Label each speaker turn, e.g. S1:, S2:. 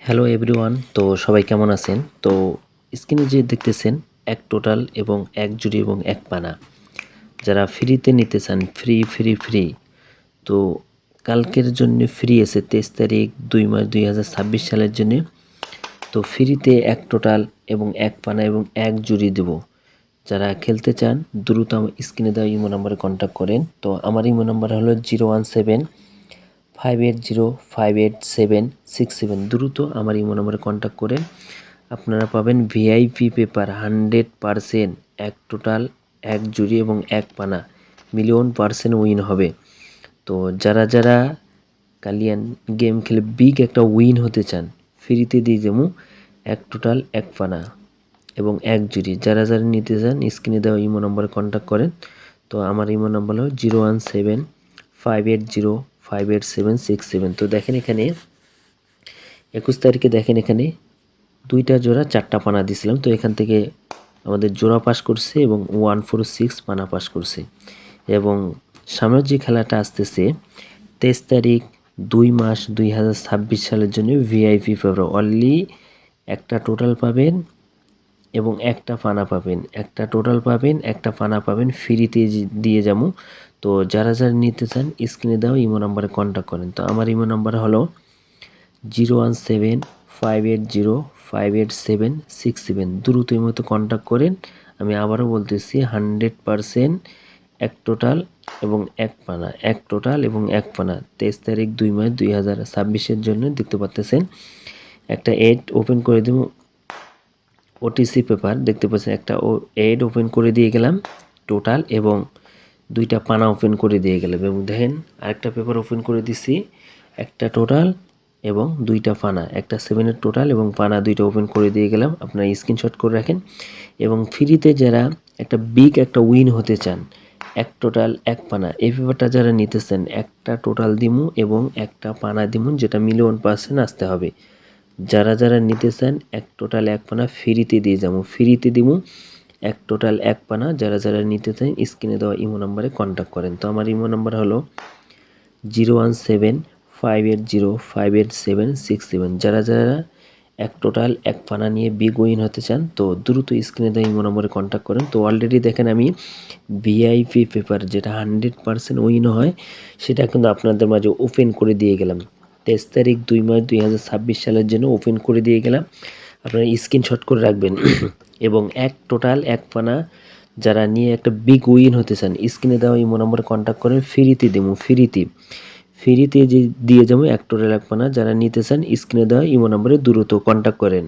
S1: Hello everyone, তো সবাই কেমন আছেন? তো স্ক্রিনে যে দেখতেছেন এক টোটাল এবং এক জুড়ি এবং এক পানা, যারা ফ্রিতে নিতে চান, ফ্রি, তো কালকের জন্য ফ্রি আছে 23 তারিখ 2 মাস 2026 সালের জন্য। তো ফ্রিতে এক টোটাল এবং এক পানা এবং এক জুড়ি দেব। যারা খেলতে চান দ্রুত আমার স্ক্রিনে দেওয়া ইমো নাম্বারে কন্ট্যাক্ট করেন। তো আমার ইমো নাম্বার হলো 017-580-58767। দ্রুত আমার ইমো নাম্বারে কন্ট্যাক্ট করেন। আপনারা পাবেন ভিআইপি পেপার 100%, এক টোটাল, এক জুড়ি এবং এক পানা, মিলিয়ন% উইন হবে। তো যারা কালিয়ান গেম খেলে বিগ একটা উইন হতে চান, ফ্রিতে দিয়ে যাবো এক টোটাল, এক পানা এবং এক জুড়ি। যারা নিতে চান স্ক্রিনে দেওয়া ইমো নম্বরে কন্ট্যাক্ট করেন। তো আমার ইমো নাম্বার হলো 017-580-58767। তো দেখেন এখানে 21 তারিখে দেখেন এখানে দুইটা জোড়া 4টা পানা দিছিলাম। তো এখান থেকে আমাদের জোড়া পাস করছে এবং 146 পানা পাস করছে। এবং সামনের যে খেলাটা আসতেছে 23 তারিখ 2 মাস 2026 সালের জন্য ভিআইপি পেপার অনলি একটা টোটাল পাবেন এবং একটা পানা পাবেন, একটা টোটাল পাবেন, একটা পানা পাবেন, ফ্রিতে দিয়ে যাবো। তো যারা নিতে চান স্ক্রিনে দাও ইমো নাম্বারে কন্ট্যাক্ট করেন। তো আমার ইমো নাম্বার হলো 017-580-58767। দ্রুত এই মতো কন্ট্যাক্ট করেন। আমি আবারও বলতেছি 100% এক টোটাল এবং এক পানা, এক টোটাল এবং এক পানা 23 তারিখ 2 মাস 2026 জন্য দেখতে পাচ্ছেন। একটা এড ওপেন করে দেব, ওটিসি পেপার দেখতে পাচ্ছেন, একটা এড ওপেন করে দিয়ে গেলাম টোটাল, এবং দুইটা পানা ওপেন করে দিয়ে গেলাম। এবং দেখেন আরেকটা পেপার ওপেন করে দিছি, একটা টোটাল এবং দুইটা পানা, একটা 7-এর টোটাল এবং পানা দুইটা ওপেন করে দিয়ে গেলাম। আপনারা স্ক্রিনশট করে রাখেন। এবং ফ্রিতে যারা একটা বিগ একটা উইন হতে চান, এক টোটাল এক পানা, এই পেপারটা যারা নিতেছেন একটা টোটাল দিমু এবং একটা পানা দিমু, যেটা মিলিয়ন% আসতে হবে। যারা নিতে চান এক টোটাল এক পানা ফ্রিতে দিয়ে যাবো, ফ্রিতে দিব এক টোটাল এক পানা। যারা নিতে চান স্ক্রিনে দেওয়া ইমো নাম্বারে কন্ট্যাক্ট করেন। তো আমার ইমো নাম্বার হলো 017-580-58767। যারা এক টোটাল এক পানা নিয়ে বিগ উইন হতে চান তো দ্রুত স্ক্রিনে দেওয়া ইমো নম্বরে কন্ট্যাক্ট করেন। তো অলরেডি দেখেন আমি ভিআইপি পেপার যেটা 100% উইন হয় সেটা কিন্তু আপনাদের মাঝে ওপেন করে দিয়ে গেলাম। 23 তারিখ 2 মাস 2026 সালের জন্য ওপেন করে দিয়ে গেলাম। আপনারা স্ক্রিনশট করে রাখবেন। এবং এক টোটাল এক পানা যারা নিয়ে একটা বিগ উইন হতে চান স্ক্রিনে দেওয়া ইমো নম্বরে কন্ট্যাক্ট করেন। ফ্রিতে দেবো, ফ্রিতে যে দিয়ে যাবো এক টোটাল এক পানা। যারা নিতে চান স্ক্রিনে দেওয়া ইমো নম্বরে দ্রুত কন্ট্যাক্ট করেন।